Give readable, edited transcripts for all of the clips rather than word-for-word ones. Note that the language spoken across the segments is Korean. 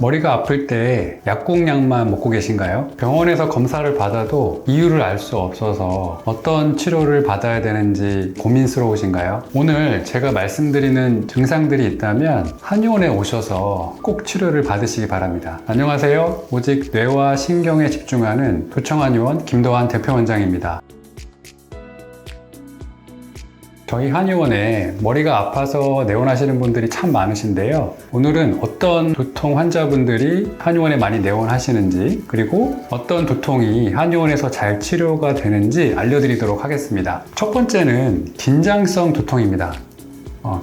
머리가 아플 때 약국약만 먹고 계신가요? 병원에서 검사를 받아도 이유를 알 수 없어서 어떤 치료를 받아야 되는지 고민스러우신가요? 오늘 제가 말씀드리는 증상들이 있다면 한의원에 오셔서 꼭 치료를 받으시기 바랍니다. 안녕하세요. 오직 뇌와 신경에 집중하는 도청한의원 김도환 대표원장입니다. 저희 한의원에 머리가 아파서 내원하시는 분들이 참 많으신데요. 오늘은 어떤 두통 환자분들이 한의원에 많이 내원하시는지, 그리고 어떤 두통이 한의원에서 잘 치료가 되는지 알려드리도록 하겠습니다. 첫 번째는 긴장성 두통입니다.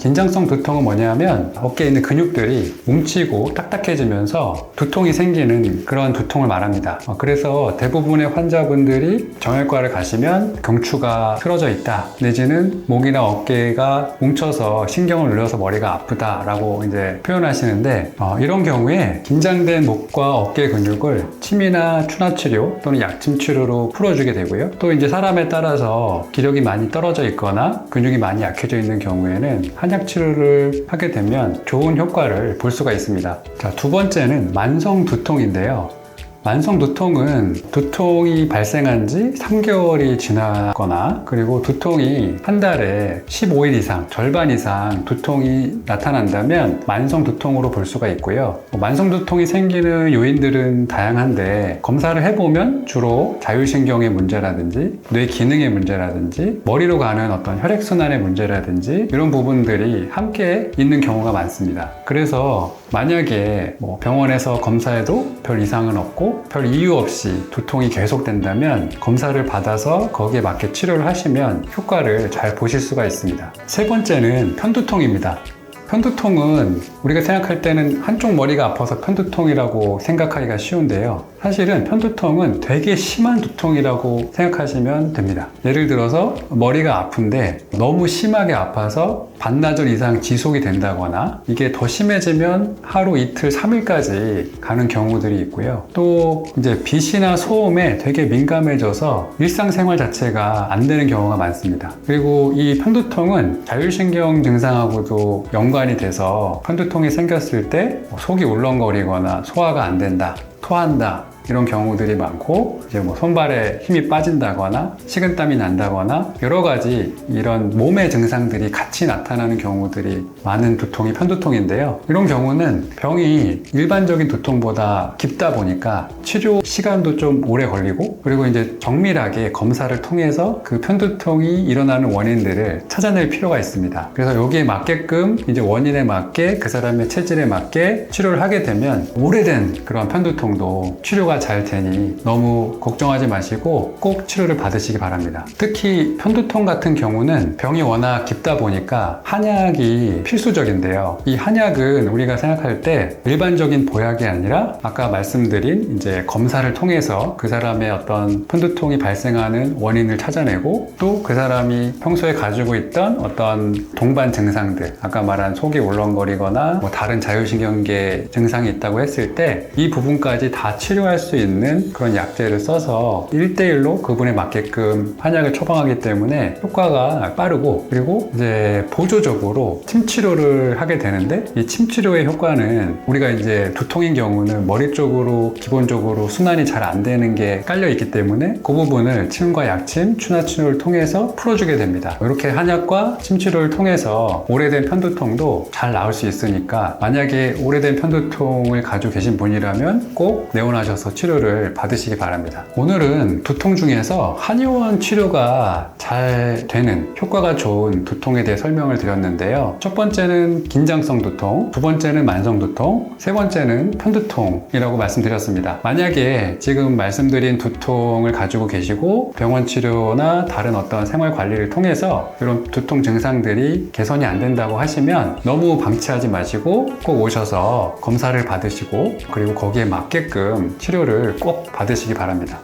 긴장성 두통은 뭐냐면 어깨에 있는 근육들이 뭉치고 딱딱해지면서 두통이 생기는 그런 두통을 말합니다. 그래서 대부분의 환자분들이 정형외과를 가시면 경추가 틀어져 있다, 내지는 목이나 어깨가 뭉쳐서 신경을 눌려서 머리가 아프다라고 이제 표현하시는데, 이런 경우에 긴장된 목과 어깨 근육을 침이나 추나치료 또는 약침 치료로 풀어주게 되고요. 또 이제 사람에 따라서 기력이 많이 떨어져 있거나 근육이 많이 약해져 있는 경우에는 한약 치료를 하게 되면 좋은 효과를 볼 수가 있습니다. 자, 두 번째는 만성 두통인데요. 만성 두통은 두통이 발생한 지 3개월이 지나거나, 그리고 두통이 한 달에 15일 이상, 절반 이상 두통이 나타난다면 만성 두통으로 볼 수가 있고요. 만성 두통이 생기는 요인들은 다양한데, 검사를 해보면 주로 자율신경의 문제라든지 뇌 기능의 문제라든지 머리로 가는 어떤 혈액순환의 문제라든지 이런 부분들이 함께 있는 경우가 많습니다. 그래서 만약에 병원에서 검사해도 별 이상은 없고 별 이유 없이 두통이 계속된다면 검사를 받아서 거기에 맞게 치료를 하시면 효과를 잘 보실 수가 있습니다. 세 번째는 편두통입니다. 편두통은 우리가 생각할 때는 한쪽 머리가 아파서 편두통이라고 생각하기가 쉬운데요. 사실은 편두통은 되게 심한 두통이라고 생각하시면 됩니다. 예를 들어서 머리가 아픈데 너무 심하게 아파서 반나절 이상 지속이 된다거나, 이게 더 심해지면 하루, 이틀, 3일까지 가는 경우들이 있고요. 또 이제 빛이나 소음에 되게 민감해져서 일상생활 자체가 안 되는 경우가 많습니다. 그리고 이 편두통은 자율신경 증상하고도 연관이 돼서 편두통이 생겼을 때 속이 울렁거리거나 소화가 안 된다, 토한다, 이런 경우들이 많고, 이제 손발에 힘이 빠진다거나 식은땀이 난다거나 여러 가지 이런 몸의 증상들이 같이 나타나는 경우들이 많은 두통이 편두통인데요. 이런 경우는 병이 일반적인 두통보다 깊다 보니까 치료 시간도 좀 오래 걸리고, 그리고 이제 정밀하게 검사를 통해서 그 편두통이 일어나는 원인들을 찾아낼 필요가 있습니다. 그래서 여기에 맞게끔 이제 원인에 맞게 그 사람의 체질에 맞게 치료를 하게 되면 오래된 그런 편두통도 치료가 잘 되니 너무 걱정하지 마시고 꼭 치료를 받으시기 바랍니다. 특히 편두통 같은 경우는 병이 워낙 깊다 보니까 한약이 필수적인데요. 이 한약은 우리가 생각할 때 일반적인 보약이 아니라 아까 말씀드린 이제 검사를 통해서 그 사람의 어떤 편두통이 발생하는 원인을 찾아내고, 또 그 사람이 평소에 가지고 있던 어떤 동반 증상들, 아까 말한 속이 울렁거리거나 다른 자율신경계 증상이 있다고 했을 때 이 부분까지 다 치료할 수 있는 그런 약제를 써서 1대1로 그분에 맞게끔 한약을 처방하기 때문에 효과가 빠르고, 그리고 이제 보조적으로 침치료를 하게 되는데, 이 침치료의 효과는 우리가 이제 두통인 경우는 머리 쪽으로 기본적으로 순환이 잘 안 되는 게 깔려 있기 때문에 그 부분을 침과 약침, 추나치료를 통해서 풀어주게 됩니다. 이렇게 한약과 침치료를 통해서 오래된 편두통도 잘 나을 수 있으니까, 만약에 오래된 편두통을 가지고 계신 분이라면 꼭 내원하셔서 치료를 받으시기 바랍니다. 오늘은 두통 중에서 한의원 치료가 잘 되는, 효과가 좋은 두통에 대해 설명을 드렸는데요. 첫 번째는 긴장성 두통, 두 번째는 만성 두통, 세 번째는 편두통이라고 말씀드렸습니다. 만약에 지금 말씀드린 두통을 가지고 계시고 병원 치료나 다른 어떤 생활 관리를 통해서 이런 두통 증상들이 개선이 안 된다고 하시면 너무 방치하지 마시고 꼭 오셔서 검사를 받으시고, 그리고 거기에 맞게끔 치료를 꼭 받으시기 바랍니다.